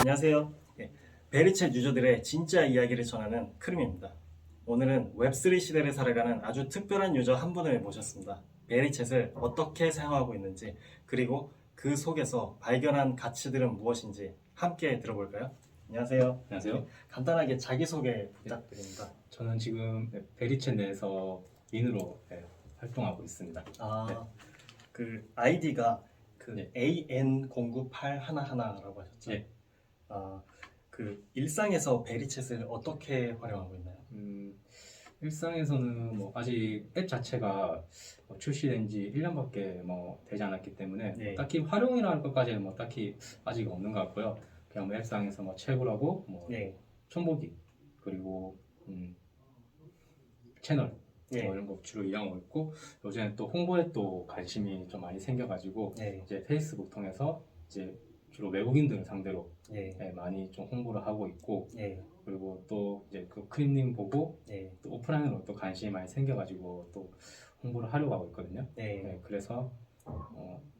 안녕하세요. 베리챗 유저들의 진짜 이야기를 전하는 크림입니다. 오늘은 웹3 시대를 살아가는 아주 특별한 유저 한 분을 모셨습니다. 베리챗을 어떻게 사용하고 있는지, 그리고 그 속에서 발견한 가치들은 무엇인지 함께 들어볼까요? 안녕하세요. 안녕하세요. 간단하게 자기소개 부탁드립니다. 저는 지금 베리챗 내에서 인으로 활동하고 있습니다. 그 아이디가 네. AN098111라고 하셨죠? 네. 그 일상에서 베리챗을 어떻게 활용하고 있나요? 일상에서는 아직 앱 자체가 출시된 지 1년밖에 되지 않았기 때문에 네. 딱히 활용이라는 것까지는 딱히 아직 없는 것 같고요. 그냥 앱상에서 채굴하고 네. 촌보기 그리고 채널 네. 이런 거 주로 이용하고 있고, 요새는 또 홍보에 또 관심이 좀 많이 생겨가지고 네. 이제 페이스북 통해서 이제 주로 외국인들을 상대로 네. 많이 좀 홍보를 하고 있고, 네. 그리고 또 이제 그 크림님 보고 네. 또 오프라인으로 또 관심이 많이 생겨가지고 또 홍보를 하려고 하고 있거든요. 네. 그래서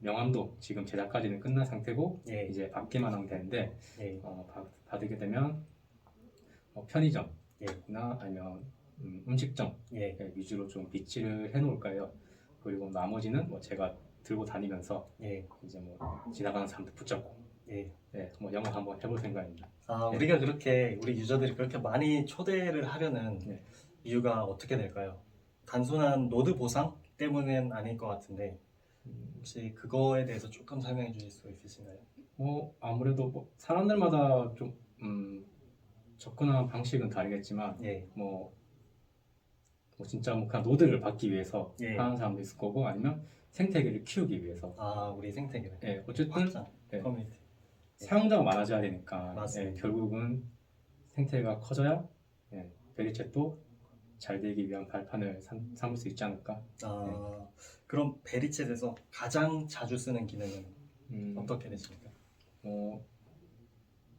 명함도 지금 제작까지는 끝난 상태고 네. 이제 받기만 하면 되는데, 네. 받게 되면 편의점이나 네. 아니면 음식점 네. 위주로 좀 비치를 해놓을 거예요. 그리고 나머지는 제가 들고 다니면서 네. 이제 지나가는 사람들 붙잡고 네. 영업 한번 해볼 생각입니다. 우리가 그렇게 우리 유저들이 그렇게 많이 초대를 하려는 네. 이유가 어떻게 될까요? 단순한 노드 보상 때문은 아닐 것 같은데 혹시 그거에 대해서 조금 설명해 주실 수 있으신가요? 아무래도 사람들마다 좀 접근하는 방식은 다르겠지만 예. 진짜 그냥 노드를 받기 위해서 예. 하는 사람도 있을 거고, 아니면 생태계를 키우기 위해서. 우리 생태계를. 어쨌든 확장, 커뮤니티. 사용자가 많아져야 되니까 맞습니다. 결국은 생태계가 커져야 베리챗도 잘 되기 위한 발판을 삼을 수 있지 않을까. 그럼 베리챗에서 가장 자주 쓰는 기능은 어떻게 되십니까?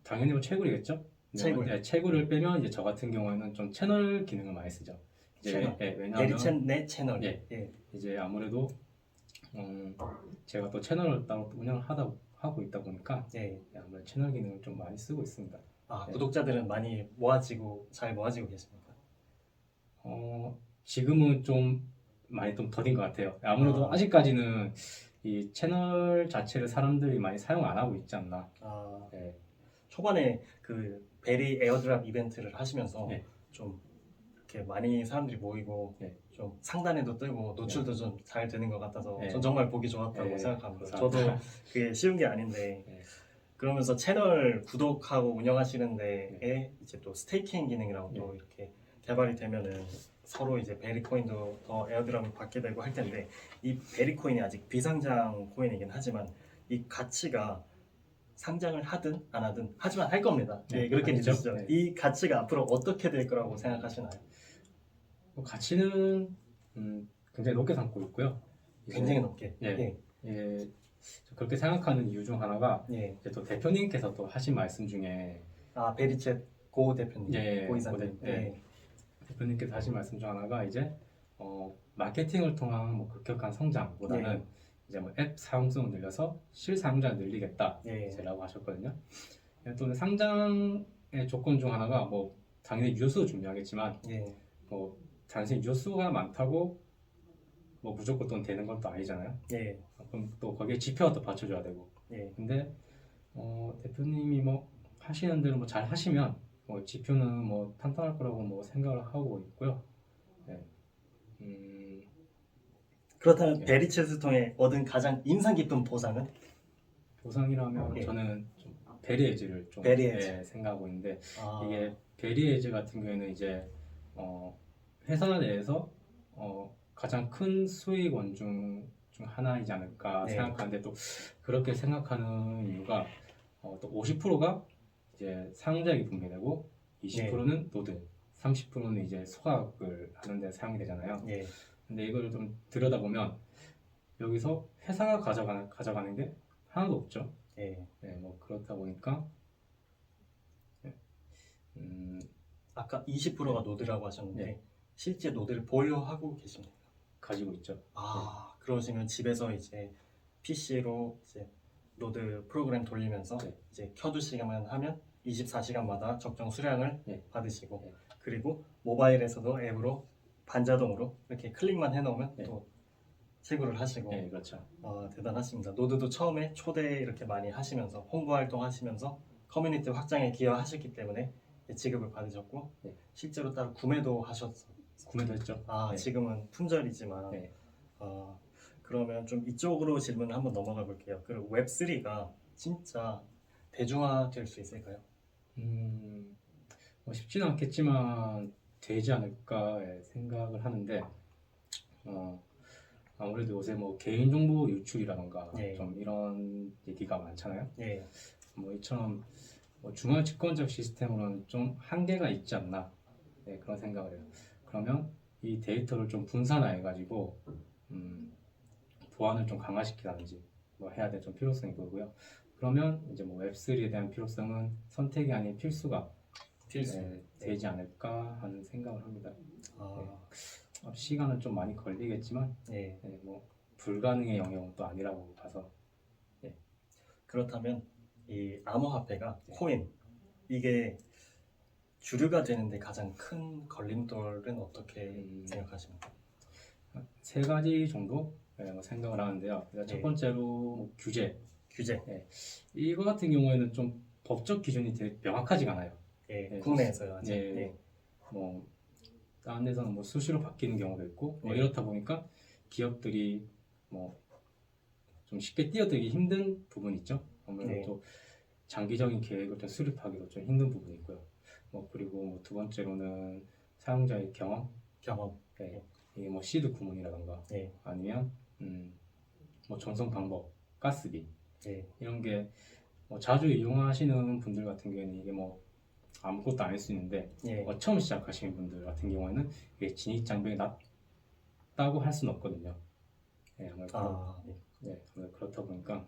당연히 채굴이겠죠. 채굴. 채굴을 빼면 이제 저 같은 경우에는 좀 채널 기능을 많이 쓰죠. 채널. 왜냐하면 베리챗 내 채널. 이제 아무래도 제가 또 채널을 따로 운영을 하고 있다 보니까 아무래도 채널 기능을 좀 많이 쓰고 있습니다. 구독자들은 많이 잘 모아지고 계십니까? 지금은 좀 많이 좀 더딘 것 같아요. 아무래도 아직까지는 이 채널 자체를 사람들이 많이 사용 안 하고 있지 않나. 초반에 그 베리 에어드랍 이벤트를 하시면서 네. 좀 이렇게 많이 사람들이 모이고 좀 상단에도 뜨고 노출도 좀 잘 되는 것 같아서 전 정말 보기 좋았다고 생각합니다. 감사합니다. 저도 그게 쉬운 게 아닌데 그러면서 채널 구독하고 운영하시는 데에 이제 또 스테이킹 기능이라고 또 이렇게 개발이 되면은 서로 이제 베리코인도 더 에어드랍을 받게 되고 할 텐데, 이 베리코인이 아직 비상장 코인이긴 하지만 이 가치가 상장을 하든 안 하든 하지만 할 겁니다. 그렇게 믿으시죠? 이 가치가 앞으로 어떻게 될 거라고 생각하시나요? 가치는 굉장히 높게 삼고 있고요. 굉장히 높게. 그렇게 생각하는 이유 중 하나가 이제 또 대표님께서 또 하신 말씀 중에 베리챗 고 대표님, 고 이사님. 대표님께서 하신 말씀 중 하나가 이제 마케팅을 통한 급격한 성장보다는 이제 앱 사용성을 늘려서 실사용자를 늘리겠다라고 하셨거든요. 또 상장의 조건 중 하나가 당연히 유효수도 중요하겠지만 단순히 유효수가 많다고 무조건 돈 되는 건 또 아니잖아요. 그럼 또 거기에 지표가 또 받쳐줘야 되고. 근데 대표님이 하시는 대로 잘 하시면 지표는 탄탄할 거라고 생각을 하고 있고요. 그렇다면 베리챗을 통해 얻은 가장 인상 깊은 보상은? 보상이라면 저는 좀 베리에즈를 좀 생각하고 있는데, 이게 베리에즈 같은 경우에는 이제 회사 내에서 가장 큰 수익원 중 하나이지 않을까 생각하는데, 또 그렇게 생각하는 이유가 또 50%가 이제 사용자에게 분배되고 20%는 노드, 30%는 이제 소각을 하는 데 사용이 되잖아요. 근데 이걸 좀 들여다보면 여기서 회사가 가져가는 게 하나도 없죠. 그렇다 보니까 아까 20%가 노드라고 하셨는데 실제 노드를 보유하고 계십니까? 가지고 있죠. 그러시면 집에서 이제 PC로 이제 노드 프로그램 돌리면서 네. 이제 켜두시기만 하면 24시간마다 적정 수량을 네. 받으시고 네. 그리고 모바일에서도 앱으로 반자동으로 이렇게 클릭만 해놓으면 네. 또 채굴을 하시고 네, 그렇죠. 대단하십니다. 노드도 처음에 초대 이렇게 많이 하시면서 홍보 활동 하시면서 커뮤니티 확장에 기여하셨기 때문에 지급을 받으셨고 네. 실제로 따로 구매도 하셨어요. 구매도 했죠. 네. 지금은 품절이지만 네. 그러면 좀 이쪽으로 질문을 한번 넘어가 볼게요. 그 웹3가 진짜 대중화될 수 있을까요? 뭐 쉽지는 않겠지만 되지 않을까 생각을 하는데 아무래도 요새 뭐 개인정보 유출이라던가 네. 좀 이런 얘기가 많잖아요. 네. 뭐 이처럼 뭐 중앙 집권적 시스템으로는 좀 한계가 있지 않나 그런 생각을 해요. 그러면 이 데이터를 좀 분산화해 가지고 보안을 좀 강화시키라든지 뭐 해야 될 좀 필요성이 보이고요. 그러면 이제 뭐 웹3에 대한 필요성은 선택이 아닌 필수가 되지 않을까 하는 생각을 합니다. 시간은 좀 많이 걸리겠지만 뭐 불가능의 영역은 또 아니라고 봐서 그렇다면 이 암호화폐가 코인 이게 주류가 되는데 가장 큰 걸림돌은 어떻게 생각하십니까? 세 가지 정도 뭐 생각을 하는데요. 첫 번째로 뭐 규제. 이거 같은 경우에는 좀 법적 기준이 되게 명확하지가 않아요. 국내에서요. 아직. 뭐 다른 데서는 뭐 수시로 바뀌는 경우도 있고 뭐 네. 이렇다 보니까 기업들이 뭐 좀 쉽게 뛰어들기 힘든 부분이 있죠. 아무래도 또 장기적인 계획을 좀 수립하기도 좀 힘든 부분이 있고요. 뭐 그리고 뭐 두 번째로는 사용자의 경험. 이게 뭐 시드 구문이라던가 아니면 뭐 전송 방법, 가스비 이런 게 뭐 자주 이용하시는 분들 같은 경우에는 이게 뭐 아무것도 안 할 수 있는데 처음 시작하시는 분들 같은 경우에는 이게 진입 장벽이 낮다고 할 수는 없거든요. 아무래도 그렇다 보니까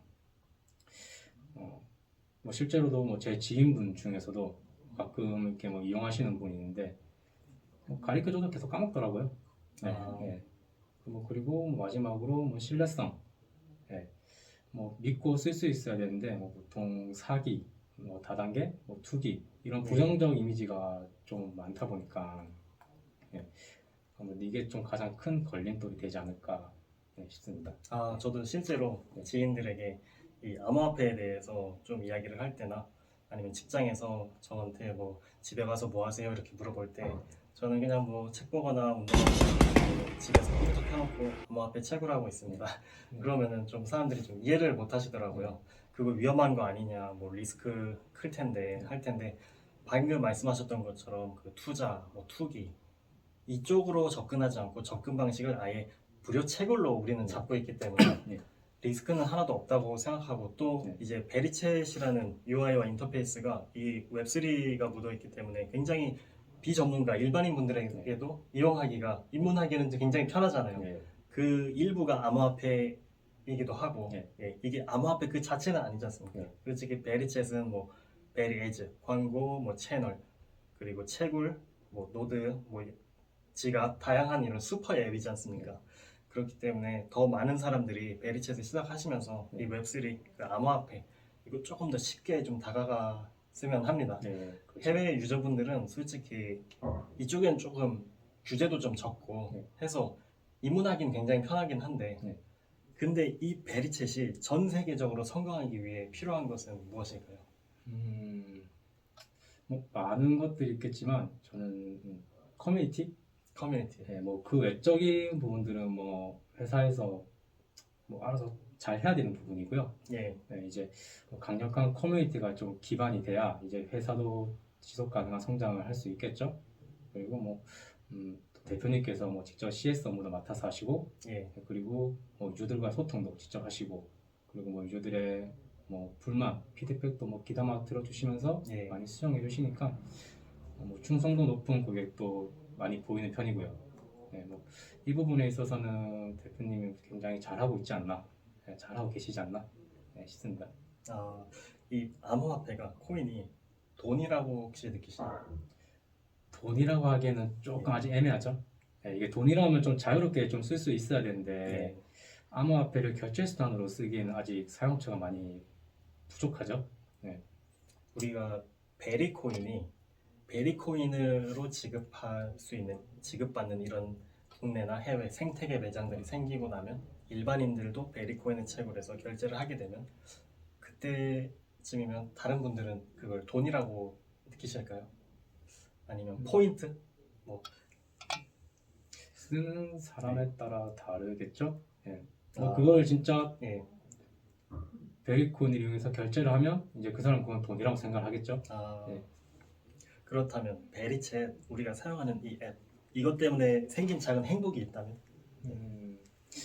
뭐 실제로도 뭐 제 지인분 중에서도 가끔 이렇게 뭐 이용하시는 분이 있는데 뭐 가르쳐줘도 계속 까먹더라고요. 뭐 그리고 마지막으로 뭐 신뢰성, 뭐 믿고 쓸 수 있어야 되는데 뭐 보통 사기, 뭐 다단계, 뭐 투기 이런 부정적 이미지가 좀 많다 보니까 이게 좀 가장 큰 걸림돌이 되지 않을까 싶습니다. 저도 실제로 지인들에게 이 암호화폐에 대해서 좀 이야기를 할 때나 아니면 직장에서 저한테 뭐 집에 가서 뭐 하세요 이렇게 물어볼 때 저는 그냥 뭐 책 보거나 운동하고 집에서 컴퓨터 켜놓고 암호화폐 채굴하고 있습니다. 그러면은 좀 사람들이 좀 이해를 못 하시더라고요. 그거 위험한 거 아니냐, 뭐 리스크 클 텐데 할 텐데 방금 말씀하셨던 것처럼 그 투자, 뭐 투기 이쪽으로 접근하지 않고 접근 방식을 아예 무료 채굴로 우리는 잡고 있기 때문에 리스크는 하나도 없다고 생각하고 또 이제 베리챗이라는 UI와 인터페이스가 이 웹3가 묻어있기 때문에 굉장히 비전문가 일반인 분들에게도 이용하기가 입문하기는 굉장히 편하잖아요. 그 일부가 암호화폐이기도 하고 이게 암호화폐 그 자체는 아니지 않습니까? 솔직히 베리챗은 뭐 베리에즈, 광고, 뭐 채널 그리고 채굴, 뭐 노드, 뭐 지갑 다양한 이런 슈퍼 앱이지 않습니까? 그렇기 때문에 더 많은 사람들이 베리챗을 시작하시면서 이 웹3, 그 암호화폐 이거 조금 더 쉽게 좀 다가갔으면 합니다. 그렇죠. 해외 유저분들은 솔직히 이쪽엔 조금 규제도 좀 적고 해서 입문하기는 굉장히 편하긴 한데 근데 이 베리챗이 전 세계적으로 성공하기 위해 필요한 것은 무엇일까요? 뭐 많은 것들이 있겠지만 저는 커뮤니티? 뭐 그 외적인 부분들은 뭐 회사에서 뭐 알아서 잘 해야 되는 부분이고요. 이제 뭐 강력한 커뮤니티가 좀 기반이 돼야 이제 회사도 지속 가능한 성장을 할 수 있겠죠. 그리고 뭐 대표님께서 뭐 직접 CS 업무도 맡아서 하시고 그리고 뭐 유저들과 소통도 직접 하시고 그리고 뭐 유저들의 뭐 불만, 피드백도 뭐 귀담아 들어주시면서 많이 수정해 주시니까 뭐 충성도 높은 고객도 많이 보이는 편이고요. 뭐 이 부분에 있어서는 대표님이 굉장히 잘하고 있지 않나, 잘하고 계시지 않나 싶습니다. 이 암호화폐가 코인이 돈이라고 혹시 느끼시나요? 돈이라고 하기에는 조금 아직 애매하죠. 이게 돈이라면 좀 자유롭게 좀 쓸 수 있어야 되는데 암호화폐를 결제 수단으로 쓰기에는 아직 사용처가 많이 부족하죠. 우리가 베리코인으로 지급받는 이런 국내나 해외 생태계 매장들이 생기고 나면 일반인들도 베리코인을 채굴 해서 결제를 하게 되면 그때쯤이면 다른 분들은 그걸 돈이라고 느끼실까요? 아니면 포인트? 쓰는 사람에 따라 다르겠죠. 아. 그걸 진짜 예. 베리코인을 이용해서 결제를 하면 이제 그 사람 그건 돈이라고 생각을 하겠죠. 네. 그렇다면 베리챗 우리가 사용하는 이 앱 이것 때문에 생긴 작은 행복이 있다면?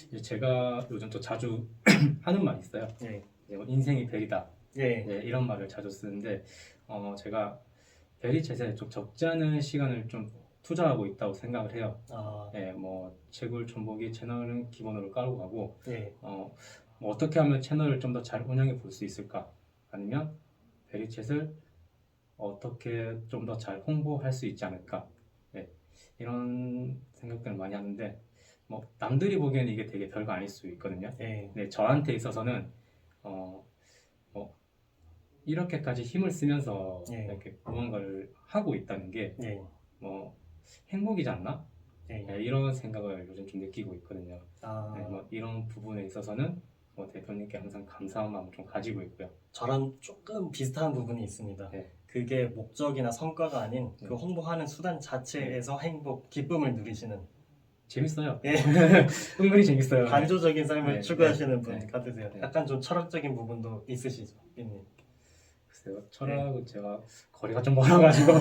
이제 제가 요즘 또 자주 하는 말이 있어요. 예. 이제 뭐 인생이 베리다. 예. 이런 말을 자주 쓰는데 제가 베리챗에 좀 적지 않은 시간을 좀 투자하고 있다고 생각을 해요. 뭐 채굴 촌보기 채널은 기본으로 깔고 가고 뭐 어떻게 하면 채널을 좀 더 잘 운영해 볼 수 있을까? 아니면 베리챗을 어떻게 좀 더 잘 홍보할 수 있지 않을까? 이런 생각들을 많이 하는데 뭐 남들이 보기에는 이게 되게 별거 아닐 수 있거든요. 근데 저한테 있어서는 뭐 이렇게까지 힘을 쓰면서 이렇게 무언가를 하고 있다는 게 뭐 행복이지 않나? 이런 생각을 요즘 좀 느끼고 있거든요. 뭐 이런 부분에 있어서는 뭐 대표님께 항상 감사한 마음을 좀 가지고 있고요. 저랑 조금 비슷한 부분이 있습니다. 그게 목적이나 성과가 아닌 그 홍보하는 수단 자체에서 행복, 기쁨을 누리시는 재밌어요. 은근히 재밌어요. 반조적인 삶을 추구하시는 분 같으세요. 약간 좀 철학적인 부분도 있으시죠, 빈님? 글쎄요, 철학은 제가 거리가 좀 멀어가지고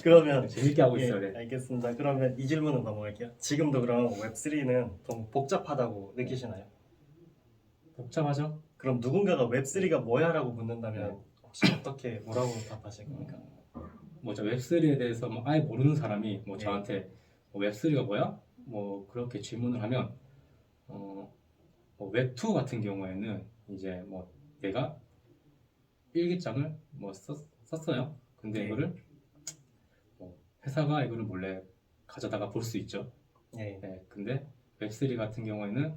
그러면 재밌게 하고 있어요. 알겠습니다. 그러면 이 질문은 넘어갈게요. 지금도 그럼 웹3는 너무 복잡하다고 느끼시나요? 복잡하죠? 그럼 누군가가 웹3가 뭐야? 라고 묻는다면 혹시 어떻게 뭐라고 답하실 겁니까? 뭐죠, 웹3에 대해서 뭐 아예 모르는 사람이 뭐 저한테 뭐 웹3가 뭐야? 뭐 그렇게 질문을 하면 뭐 웹2 같은 경우에는 이제 뭐 내가 일기장을 뭐 썼어요. 근데 이거를 뭐 회사가 이거를 몰래 가져다가 볼 수 있죠. 근데 웹3 같은 경우에는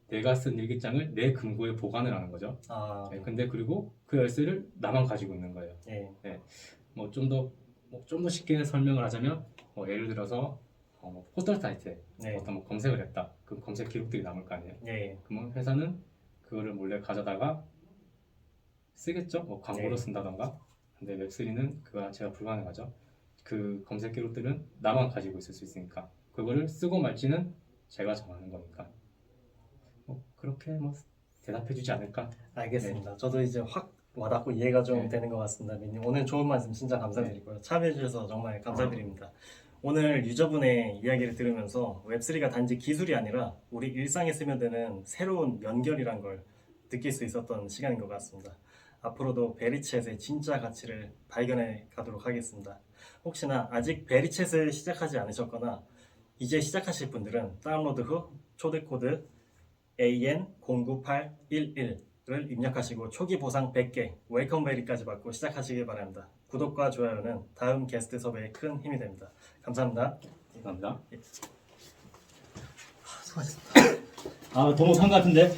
내가 쓴 일기장을 내 금고에 보관을 하는 거죠. 근데 그리고 그 열쇠를 나만 가지고 있는 거예요. 뭐 좀 더 쉽게 설명을 하자면 뭐 예를 들어서 포털 사이트에 어떤 뭐 검색을 했다. 그럼 검색 기록들이 남을 거 아니에요. 그러면 회사는 그거를 몰래 가져다가 쓰겠죠. 뭐 광고로 쓴다던가. 근데 웹3는 그거 자체가 불가능하죠. 그 검색 기록들은 나만 가지고 있을 수 있으니까 그거를 쓰고 말지는 제가 정하는 거니까. 그렇게 뭐 대답해주지 않을까? 알겠습니다. 저도 이제 확 와닿고 이해가 좀 되는 것 같습니다. 민님 오늘 좋은 말씀 진짜 감사드리고요. 참여해주셔서 정말 감사드립니다. 오늘 유저분의 이야기를 들으면서 웹3가 단지 기술이 아니라 우리 일상에 스며드는 새로운 연결이란 걸 느낄 수 있었던 시간인 것 같습니다. 앞으로도 베리챗의 진짜 가치를 발견해 가도록 하겠습니다. 혹시나 아직 베리챗을 시작하지 않으셨거나 이제 시작하실 분들은 다운로드 후 초대코드 AN09811을 입력하시고 초기 보상 100개 웰컴베리까지 받고 시작하시길 바랍니다. 구독과 좋아요는 다음 게스트 섭외에 큰 힘이 됩니다. 감사합니다. 감사합니다. 수고하셨습니다. 너무 산 것 같은데?